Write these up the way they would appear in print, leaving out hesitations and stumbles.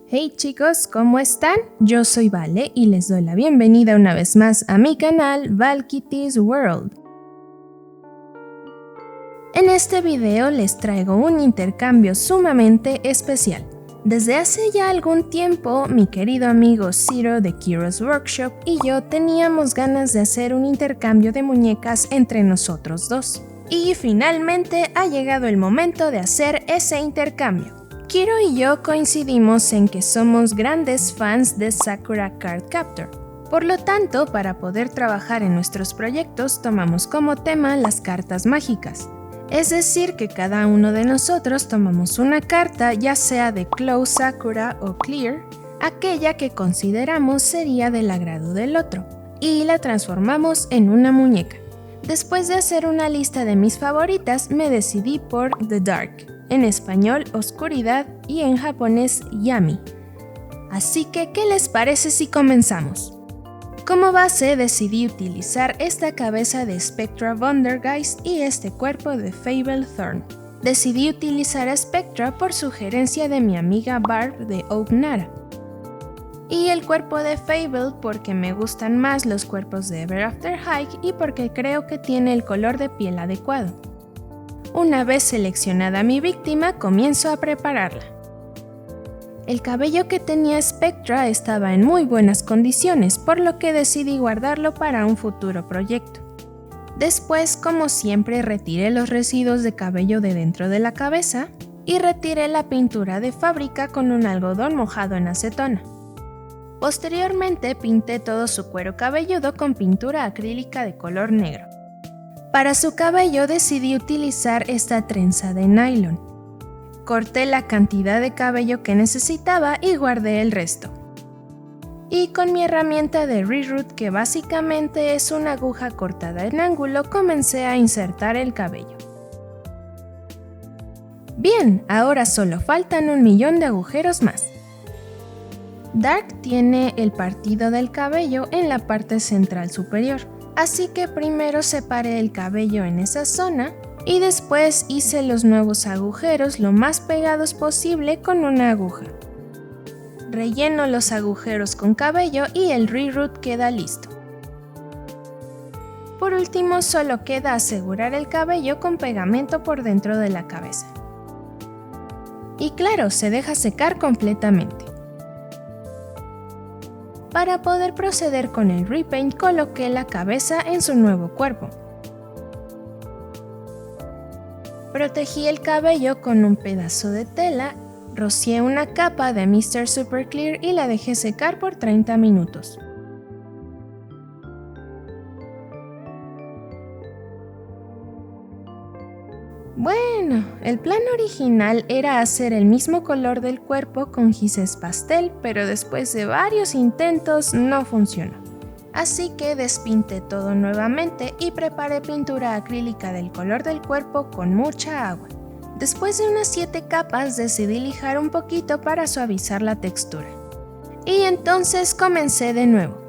Hey chicos, ¿cómo están? Yo soy Vale y les doy la bienvenida una vez más a mi canal Valkitty's World. En este video les traigo un intercambio sumamente especial. Desde hace ya algún tiempo, mi querido amigo Zero de Kiro's Workshop y yo teníamos ganas de hacer un intercambio de muñecas entre nosotros dos. Y finalmente ha llegado el momento de hacer ese intercambio. Kiro y yo coincidimos en que somos grandes fans de Sakura Card Captor. Por lo tanto, para poder trabajar en nuestros proyectos, tomamos como tema las cartas mágicas. Es decir, que cada uno de nosotros tomamos una carta, ya sea de Close Sakura o Clear, aquella que consideramos sería del agrado del otro, y la transformamos en una muñeca. Después de hacer una lista de mis favoritas, me decidí por The Dark, en español oscuridad y en japonés yami. Así que, ¿qué les parece si comenzamos? Como base decidí utilizar esta cabeza de Spectra Wondergeist y este cuerpo de Fable Thorn. Decidí utilizar a Spectra por sugerencia de mi amiga Barb de Oak Nara. Y el cuerpo de Fable porque me gustan más los cuerpos de Ever After High y porque creo que tiene el color de piel adecuado. Una vez seleccionada mi víctima, comienzo a prepararla. El cabello que tenía Spectra estaba en muy buenas condiciones, por lo que decidí guardarlo para un futuro proyecto. Después, como siempre, retiré los residuos de cabello de dentro de la cabeza y retiré la pintura de fábrica con un algodón mojado en acetona. Posteriormente, pinté todo su cuero cabelludo con pintura acrílica de color negro. Para su cabello decidí utilizar esta trenza de nylon. Corté la cantidad de cabello que necesitaba y guardé el resto. Y con mi herramienta de reroot, que básicamente es una aguja cortada en ángulo, comencé a insertar el cabello. Bien, ahora solo faltan 1.000.000 de agujeros más. Dark tiene el partido del cabello en la parte central superior, así que primero separé el cabello en esa zona y después hice los nuevos agujeros lo más pegados posible con una aguja. Relleno los agujeros con cabello y el reroot queda listo. Por último, solo queda asegurar el cabello con pegamento por dentro de la cabeza. Y claro, se deja secar completamente. Para poder proceder con el repaint, coloqué la cabeza en su nuevo cuerpo. Protegí el cabello con un pedazo de tela, rocié una capa de Mr. Super Clear y la dejé secar por 30 minutos. Bueno, el plan original era hacer el mismo color del cuerpo con gises pastel, pero después de varios intentos no funcionó. Así que despinté todo nuevamente y preparé pintura acrílica del color del cuerpo con mucha agua. Después de unas 7 capas decidí lijar un poquito para suavizar la textura. Y entonces comencé de nuevo.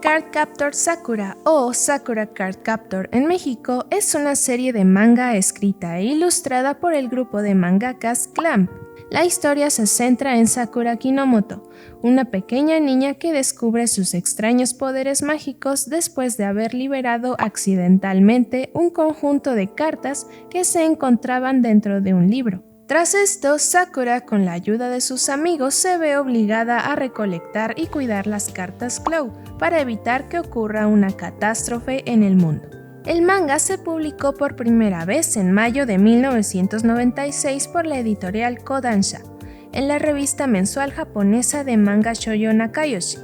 Card Captor Sakura o Sakura Card Captor en México es una serie de manga escrita e ilustrada por el grupo de mangakas Clamp. La historia se centra en Sakura Kinomoto, una pequeña niña que descubre sus extraños poderes mágicos después de haber liberado accidentalmente un conjunto de cartas que se encontraban dentro de un libro. Tras esto, Sakura, con la ayuda de sus amigos, se ve obligada a recolectar y cuidar las cartas Claw para evitar que ocurra una catástrofe en el mundo. El manga se publicó por primera vez en mayo de 1996 por la editorial Kodansha, en la revista mensual japonesa de manga Shoujo Nakayoshi,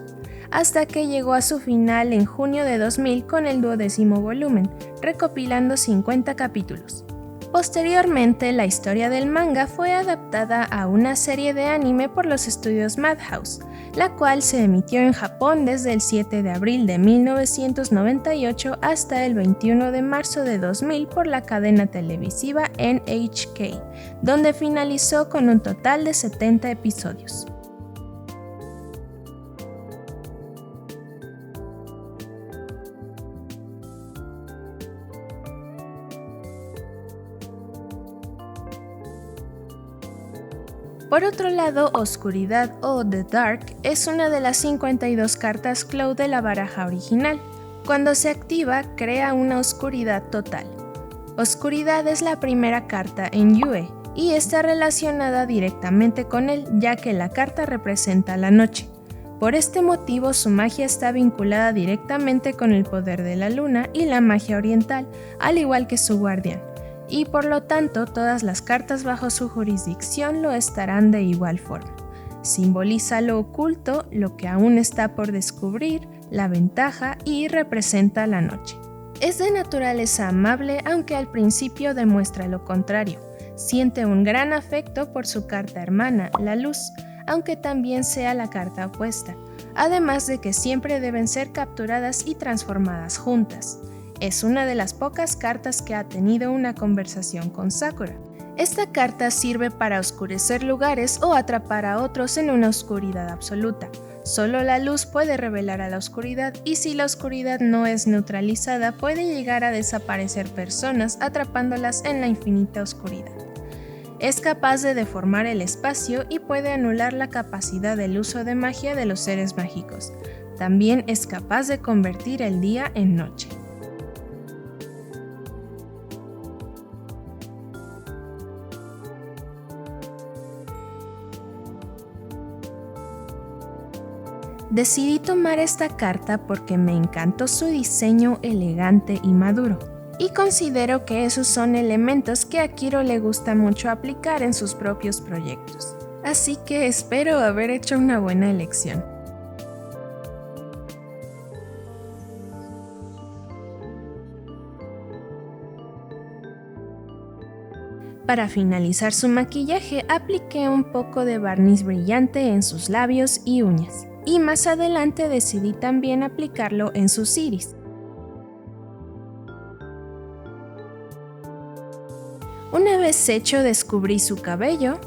hasta que llegó a su final en junio de 2000 con el 12º volumen, recopilando 50 capítulos. Posteriormente, la historia del manga fue adaptada a una serie de anime por los estudios Madhouse, la cual se emitió en Japón desde el 7 de abril de 1998 hasta el 21 de marzo de 2000 por la cadena televisiva NHK, donde finalizó con un total de 70 episodios. Por otro lado, Oscuridad o The Dark es una de las 52 cartas Claw de la baraja original. Cuando se activa, crea una oscuridad total. Oscuridad es la primera carta en Yue y está relacionada directamente con él, ya que la carta representa la noche. Por este motivo, su magia está vinculada directamente con el poder de la luna y la magia oriental, al igual que su guardián, y por lo tanto todas las cartas bajo su jurisdicción lo estarán de igual forma. Simboliza lo oculto, lo que aún está por descubrir, la ventaja y representa la noche. Es de naturaleza amable, aunque al principio demuestra lo contrario. Siente un gran afecto por su carta hermana, la luz, aunque también sea la carta opuesta, además de que siempre deben ser capturadas y transformadas juntas. Es una de las pocas cartas que ha tenido una conversación con Sakura. Esta carta sirve para oscurecer lugares o atrapar a otros en una oscuridad absoluta. Solo la luz puede revelar a la oscuridad y si la oscuridad no es neutralizada puede llegar a desaparecer personas atrapándolas en la infinita oscuridad. Es capaz de deformar el espacio y puede anular la capacidad del uso de magia de los seres mágicos. También es capaz de convertir el día en noche. Decidí tomar esta carta porque me encantó su diseño elegante y maduro. Y considero que esos son elementos que a Kiro le gusta mucho aplicar en sus propios proyectos. Así que espero haber hecho una buena elección. Para finalizar su maquillaje, apliqué un poco de barniz brillante en sus labios y uñas. Y más adelante decidí también aplicarlo en sus iris. Una vez hecho, descubrí su cabello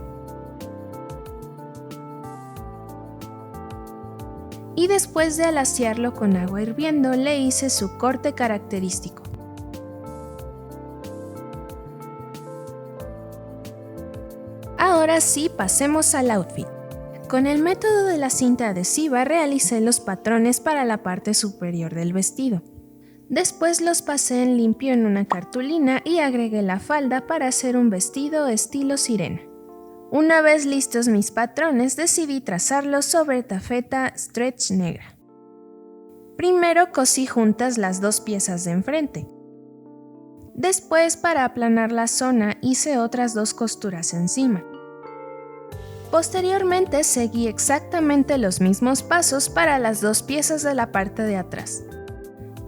y después de alaciarlo con agua hirviendo le hice su corte característico. Ahora sí, pasemos al outfit. Con el método de la cinta adhesiva realicé los patrones para la parte superior del vestido. Después los pasé en limpio en una cartulina y agregué la falda para hacer un vestido estilo sirena. Una vez listos mis patrones, decidí trazarlos sobre tafeta stretch negra. Primero cosí juntas las dos piezas de enfrente. Después, para aplanar la zona, hice otras dos costuras encima. Posteriormente seguí exactamente los mismos pasos para las dos piezas de la parte de atrás.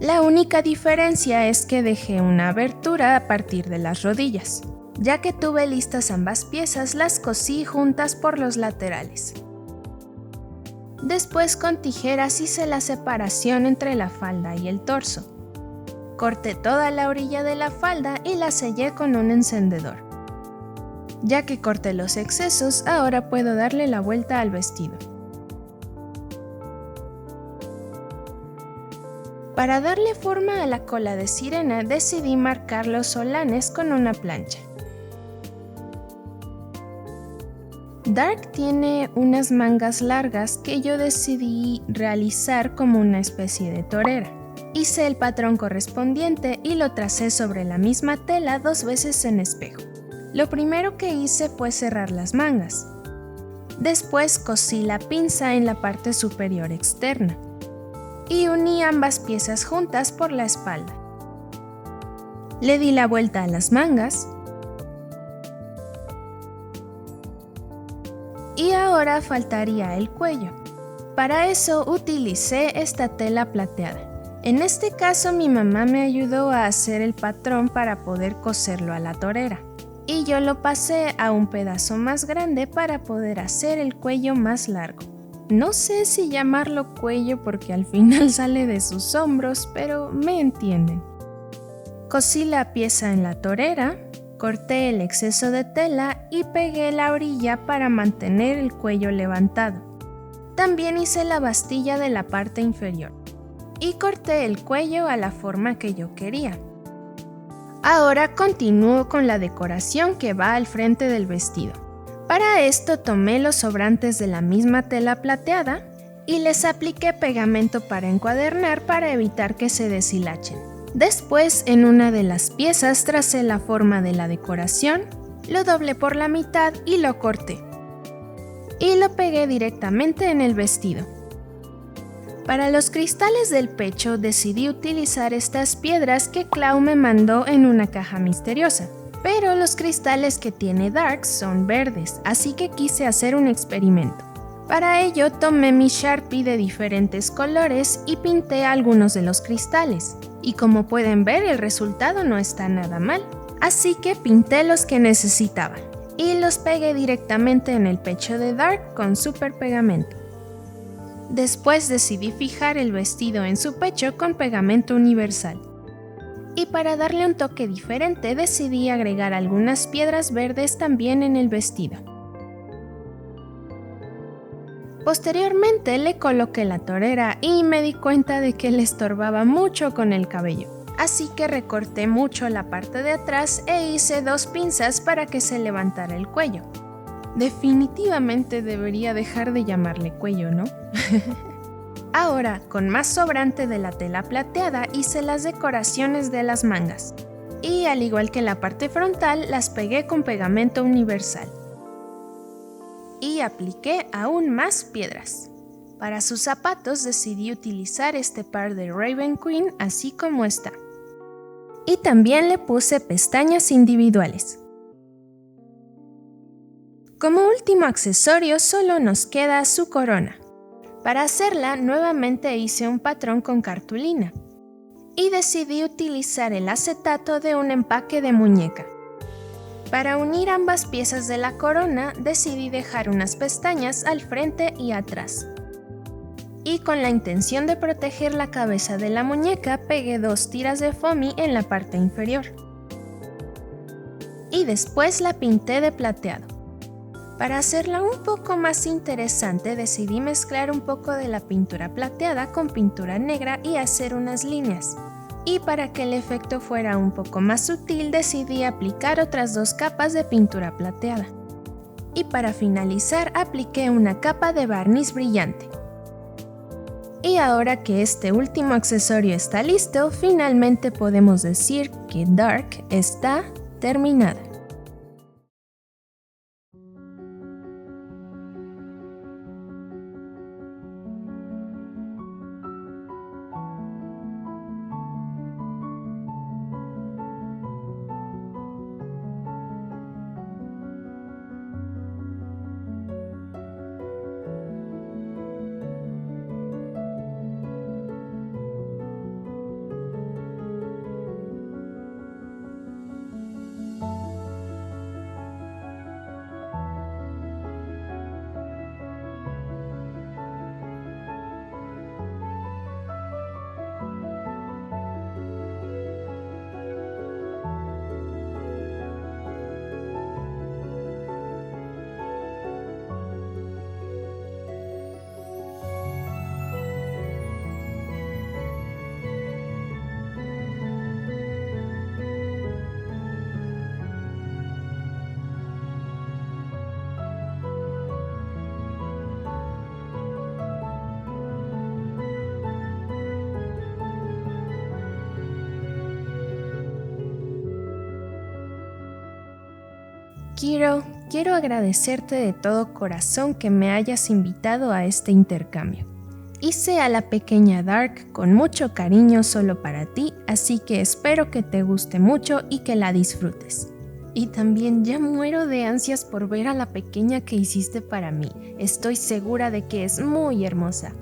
La única diferencia es que dejé una abertura a partir de las rodillas. Ya que tuve listas ambas piezas, las cosí juntas por los laterales. Después con tijeras hice la separación entre la falda y el torso. Corté toda la orilla de la falda y la sellé con un encendedor. Ya que corté los excesos, ahora puedo darle la vuelta al vestido. Para darle forma a la cola de sirena, decidí marcar los solanes con una plancha. Dark tiene unas mangas largas que yo decidí realizar como una especie de torera. Hice el patrón correspondiente y lo tracé sobre la misma tela 2 veces en espejo. Lo primero que hice fue cerrar las mangas. Después cosí la pinza en la parte superior externa y uní ambas piezas juntas por la espalda. Le di la vuelta a las mangas y ahora faltaría el cuello. Para eso utilicé esta tela plateada. En este caso mi mamá me ayudó a hacer el patrón para poder coserlo a la torera. Y yo lo pasé a un pedazo más grande para poder hacer el cuello más largo. No sé si llamarlo cuello porque al final sale de sus hombros, pero me entienden. Cosí la pieza en la torera, corté el exceso de tela y pegué la orilla para mantener el cuello levantado. También hice la bastilla de la parte inferior y corté el cuello a la forma que yo quería. Ahora continúo con la decoración que va al frente del vestido. Para esto tomé los sobrantes de la misma tela plateada y les apliqué pegamento para encuadernar para evitar que se deshilachen. Después, en una de las piezas tracé la forma de la decoración, lo doblé por la mitad y lo corté. Y lo pegué directamente en el vestido. Para los cristales del pecho decidí utilizar estas piedras que Clau me mandó en una caja misteriosa. Pero los cristales que tiene Dark son verdes, así que quise hacer un experimento. Para ello tomé mi Sharpie de diferentes colores y pinté algunos de los cristales. Y como pueden ver, el resultado no está nada mal. Así que pinté los que necesitaba y los pegué directamente en el pecho de Dark con super pegamento. Después decidí fijar el vestido en su pecho con pegamento universal. Y para darle un toque diferente decidí agregar algunas piedras verdes también en el vestido. Posteriormente le coloqué la torera y me di cuenta de que le estorbaba mucho con el cabello. Así que recorté mucho la parte de atrás e hice 2 pinzas para que se levantara el cuello. Definitivamente debería dejar de llamarle cuello, ¿no? Ahora, con más sobrante de la tela plateada, hice las decoraciones de las mangas. Y al igual que la parte frontal, las pegué con pegamento universal. Y apliqué aún más piedras. Para sus zapatos decidí utilizar este par de Raven Queen así como está. Y también le puse pestañas individuales. Como último accesorio solo nos queda su corona. Para hacerla nuevamente hice un patrón con cartulina y decidí utilizar el acetato de un empaque de muñeca. Para unir ambas piezas de la corona decidí dejar unas pestañas al frente y atrás. Y con la intención de proteger la cabeza de la muñeca pegué 2 tiras de foamy en la parte inferior. Y después la pinté de plateado. Para hacerla un poco más interesante decidí mezclar un poco de la pintura plateada con pintura negra y hacer unas líneas. Y para que el efecto fuera un poco más sutil decidí aplicar otras 2 capas de pintura plateada. Y para finalizar apliqué una capa de barniz brillante. Y ahora que este último accesorio está listo, finalmente podemos decir que Dark está terminada. Kiro, quiero agradecerte de todo corazón que me hayas invitado a este intercambio. Hice a la pequeña Dark con mucho cariño solo para ti, así que espero que te guste mucho y que la disfrutes. Y también ya muero de ansias por ver a la pequeña que hiciste para mí. Estoy segura de que es muy hermosa.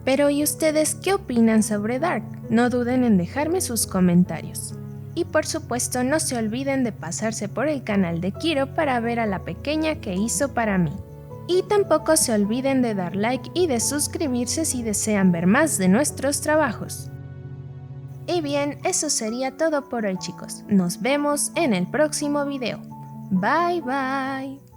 Pero ¿y ustedes qué opinan sobre Dark? No duden en dejarme sus comentarios. Y por supuesto no se olviden de pasarse por el canal de Kiro para ver a la pequeña que hizo para mí. Y tampoco se olviden de dar like y de suscribirse si desean ver más de nuestros trabajos. Y bien, eso sería todo por hoy chicos. Nos vemos en el próximo video. Bye bye.